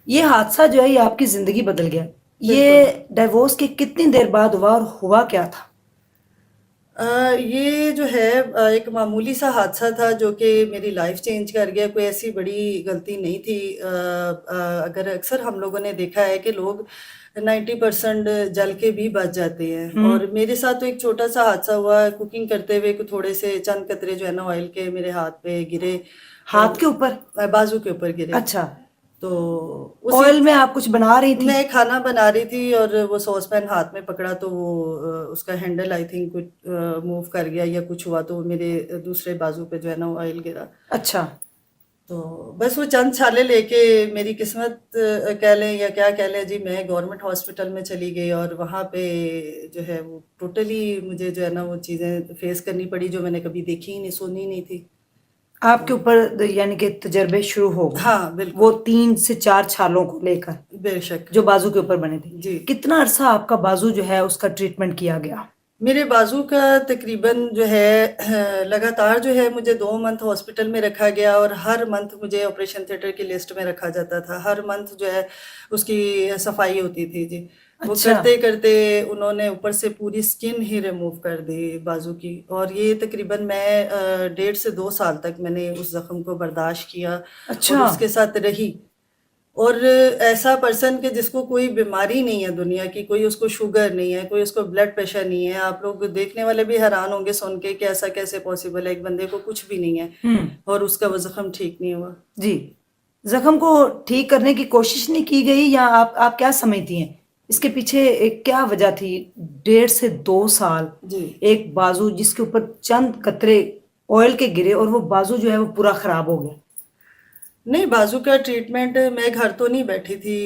یہ حادثہ جو ہے یہ آپ کی زندگی بدل گیا، بالکل۔ یہ ڈیورس کے کتنی دیر بعد ہوا اور ہوا کیا تھا؟ یہ جو ہے ایک معمولی سا حادثہ تھا جو کہ میری لائف چینج کر گیا، کوئی ایسی بڑی غلطی نہیں تھی۔ اگر اکثر ہم لوگوں نے دیکھا ہے کہ لوگ 90% جل کے بھی بچ جاتے ہیں، ہوں، اور میرے ساتھ تو ایک چھوٹا سا حادثہ ہوا کوکنگ کرتے ہوئے، تھوڑے سے چند قطرے جو ہے نا آئل کے میرے ہاتھ پہ گرے اور ہاتھ کے اوپر؟ بازو کے اوپر گرے۔ اچھا، تو اسی آئل میں آپ کچھ بنا رہی تھی؟ میں کھانا بنا رہی تھی اور وہ سوس پین ہاتھ میں پکڑا تو وہ اس کا ہینڈل آئی تھنک کچھ موو کر گیا یا کچھ ہوا تو میرے دوسرے بازو پہ جو ہے نا وہ آئل گرا۔ اچھا، تو بس وہ چند چھالے لے کے میری قسمت کہہ لیں یا کیا کہہ لیں جی، میں گورنمنٹ ہاسپٹل میں چلی گئی اور وہاں پہ جو ہے وہ ٹوٹلی مجھے جو ہے نا وہ چیزیں فیس کرنی پڑی جو میں نے کبھی دیکھی ہی نہیں، سنی نہیں تھی۔ آپ کے اوپر یعنی کہ تجربے شروع ہو گئے ہاں بالکل، وہ 3 سے 4 چھالوں کو لے کر بے شک جو بازو کے اوپر بنے تھے۔ جی۔ کتنا عرصہ آپ کا بازو جو ہے اس کا ٹریٹمنٹ کیا گیا؟ میرے بازو کا تقریباً جو ہے لگاتار جو ہے مجھے 2 منتھ ہاسپٹل میں رکھا گیا، اور ہر منتھ مجھے آپریشن تھیٹر کی لسٹ میں رکھا جاتا تھا، ہر منتھ جو ہے اس کی صفائی ہوتی تھی جی۔ وہ اچھا، کرتے کرتے انہوں نے اوپر سے پوری سکن ہی ریموو کر دی بازو کی، اور یہ تقریباً میں 1.5 سے 2 سال تک میں نے اس زخم کو برداشت کیا اور اچھا، اس کے ساتھ رہی۔ اور ایسا پرسن کہ جس کو کوئی بیماری نہیں ہے دنیا کی، کوئی اس کو شوگر نہیں ہے، کوئی اس کو بلڈ پریشر نہیں ہے، آپ لوگ دیکھنے والے بھی حیران ہوں گے سن کے کہ ایسا کیسے پاسبل ہے، ایک بندے کو کچھ بھی نہیں ہے ہوں، اور اس کا وہ زخم ٹھیک نہیں ہوا۔ جی، زخم کو ٹھیک کرنے کی کوشش نہیں کی گئی، یا آپ کیا سمجھتی ہیں اس کے پیچھے کیا وجہ تھی؟ 1.5 سے 2 سال جی ایک بازو جس کے اوپر چند قطرے آئل کے گرے اور وہ بازو جو ہے وہ پورا خراب ہو گیا۔ نہیں، بازو کا ٹریٹمنٹ میں گھر تو نہیں بیٹھی تھی،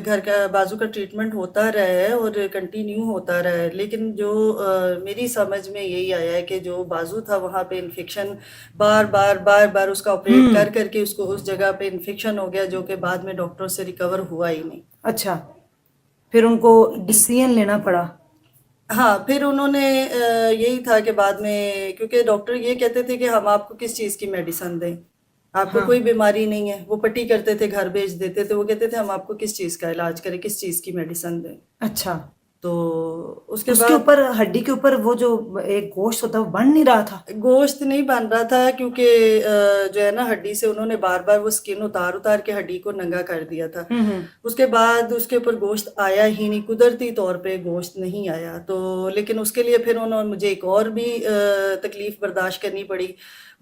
گھر کا بازو کا ٹریٹمنٹ ہوتا رہا ہے اور کنٹینیو ہوتا رہا ہے، لیکن جو میری سمجھ میں یہی آیا ہے کہ جو بازو تھا وہاں پہ انفیکشن بار بار بار بار اس کا آپریٹ ہوں، کر کر کے اس کو اس جگہ پہ انفیکشن ہو گیا جو کہ بعد میں ڈاکٹر سے ریکور ہوا ہی نہیں۔ اچھا، پھر ان کو ڈسیزن لینا پڑا۔ ہاں، پھر انہوں نے یہی تھا کہ بعد میں، کیونکہ ڈاکٹر یہ کہتے تھے کہ ہم آپ کو کس چیز کی میڈیسن دیں، آپ کو ہاں، کوئی بیماری نہیں ہے، وہ پٹی کرتے تھے گھر بھیج دیتے تھے، وہ کہتے تھے ہم آپ کو کس چیز کا علاج کریں، کس چیز کی میڈیسن دیں۔ اچھا، تو اس کے اس کے بعد اوپر ہڈی کے اوپر وہ جو ایک گوشت ہوتا ہے وہ بن نہیں رہا تھا؟ گوشت نہیں بن رہا تھا کیونکہ جو ہے نا ہڈی سے انہوں نے بار بار وہ سکن اتار اتار کے ہڈی کو ننگا کر دیا تھا۔ ہوں ہوں، اس کے بعد اس کے اوپر گوشت آیا ہی نہیں، قدرتی طور پہ گوشت نہیں آیا، تو لیکن اس کے لیے پھر انہوں نے مجھے ایک اور بھی تکلیف برداشت کرنی پڑی،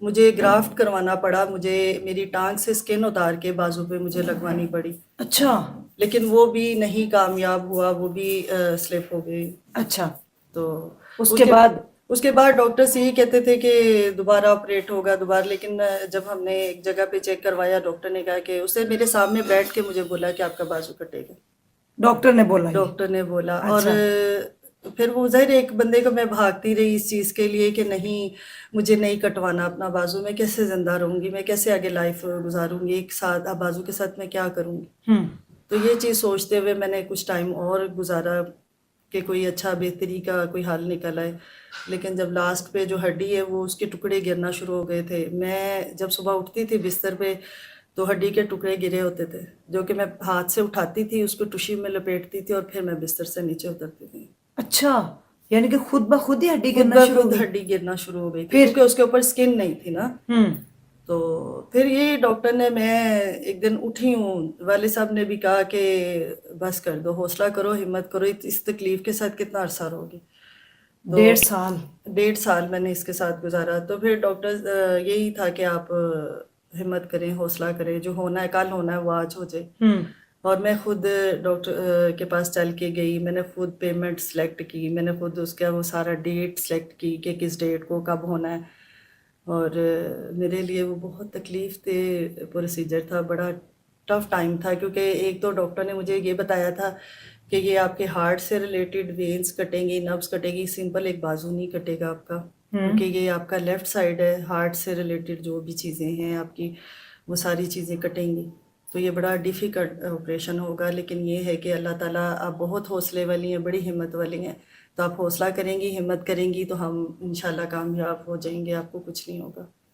مجھے گرافٹ کروانا پڑا، مجھے میری ٹانگ سے سکن اتار کے بازو پہ مجھے لگوانی پڑی، اچھا، لیکن وہ بھی نہیں کامیاب ہوا، وہ بھی سلپ ہو گئی۔ اچھا، تو اس اس کے کے بعد؟ اس کے بعد ڈاکٹرس یہی کہتے تھے کہ دوبارہ آپریٹ ہوگا دوبارہ، لیکن جب ہم نے ایک جگہ پہ چیک کروایا ڈاکٹر نے کہا کہ اسے میرے سامنے بیٹھ کے مجھے بولا کہ آپ کا بازو کٹے گا، ڈاکٹر نے بولا یہ؟ ڈاکٹر نے بولا۔ اور اچھا، پھر وہ ظاہر ایک بندے کو میں بھاگتی رہی اس چیز کے لیے کہ نہیں مجھے نہیں کٹوانا اپنا بازو، میں کیسے زندہ رہوں گی، میں کیسے آگے لائف گزاروں گی، ایک ساتھ بازو کے ساتھ میں کیا کروں گی۔ ہوں، تو یہ چیز سوچتے ہوئے میں نے کچھ ٹائم اور گزارا کہ کوئی اچھا بہتری کا کوئی حل نکل آئے، لیکن جب لاسٹ پہ جو ہڈی ہے وہ اس کے ٹکڑے گرنا شروع ہو گئے تھے، میں جب صبح اٹھتی تھی بستر پہ تو ہڈی کے ٹکڑے گرے ہوتے تھے جو کہ میں ہاتھ سے اٹھاتی تھی، اس کو ٹشی میں لپیٹتی تھی اور پھر میں بستر سے نیچے اترتی تھی۔ اچھا، یعنی کہ خود بخود ہی ہڈی خود گرنا شروع ہو بخود گئی؟ ہڈی گرنا شروع ہو گئی تھی پھر؟ کیونکہ اس کے اوپر سکن نہیں تھی نا۔ ہوں، تو پھر یہ ڈاکٹر نے، میں ایک دن اٹھی ہوں، والد صاحب نے بھی کہا کہ بس کر دو، حوصلہ کرو، ہمت کرو، اس تکلیف کے ساتھ کتنا عرصہ رہو گی۔ تو 1.5 سال؟ 1.5 سال میں نے اس کے ساتھ گزارا، تو پھر ڈاکٹر یہی تھا کہ آپ ہمت کریں، حوصلہ کریں، جو ہونا ہے کل ہونا ہے وہ آج ہو جائے۔ ہوں، اور میں خود ڈاکٹر کے پاس چل کے گئی، میں نے خود پیمنٹ سلیکٹ کی، میں نے خود اس کا وہ سارا ڈیٹ سلیکٹ کی کہ کس ڈیٹ کو کب ہونا ہے، اور میرے لیے وہ بہت تکلیف دہ پروسیجر تھا، بڑا ٹف ٹائم تھا، کیونکہ ایک تو ڈاکٹر نے مجھے یہ بتایا تھا کہ یہ آپ کے ہارٹ سے ریلیٹڈ وینز کٹیں گی، نبز کٹے گی، سمپل ایک بازو نہیں کٹے گا آپ کا، ہوں، کیونکہ یہ آپ کا لیفٹ سائڈ ہے، ہارٹ سے ریلیٹڈ جو بھی چیزیں ہیں آپ کی وہ ساری چیزیں کٹیں گی، تو یہ بڑا ڈیفیکلٹ آپریشن ہوگا، لیکن یہ ہے کہ اللہ تعالیٰ آپ بہت حوصلے والی ہیں، بڑی ہمت والی ہیں، تو آپ حوصلہ کریں گی، ہمت کریں گی تو ہم انشاءاللہ کامیاب ہو جائیں گے، آپ کو کچھ نہیں ہوگا۔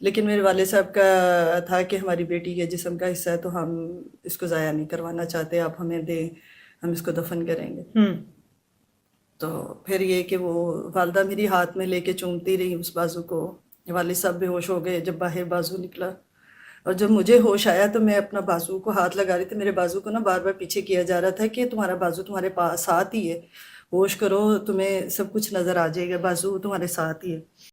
لیکن میرے والد صاحب کا تھا کہ ہماری بیٹی کے جسم کا حصہ ہے تو ہم اس کو ضائع نہیں کروانا چاہتے، آپ ہمیں دیں، ہم اس کو دفن کریں گے۔ تو پھر یہ کہ وہ والدہ میری ہاتھ میں لے کے چومتی رہی اس بازو کو، والد صاحب بے ہوش ہو گئے جب باہر بازو نکلا، اور جب مجھے ہوش آیا تو میں اپنا بازو کو ہاتھ لگا رہی تھی، میرے بازو کو نا بار بار پیچھے کیا جا رہا تھا کہ تمہارا بازو تمہارے پاس ساتھ ہی ہے، ہوش کرو تمہیں سب کچھ نظر آ جائے گا، بازو تمہارے ساتھ ہی ہے۔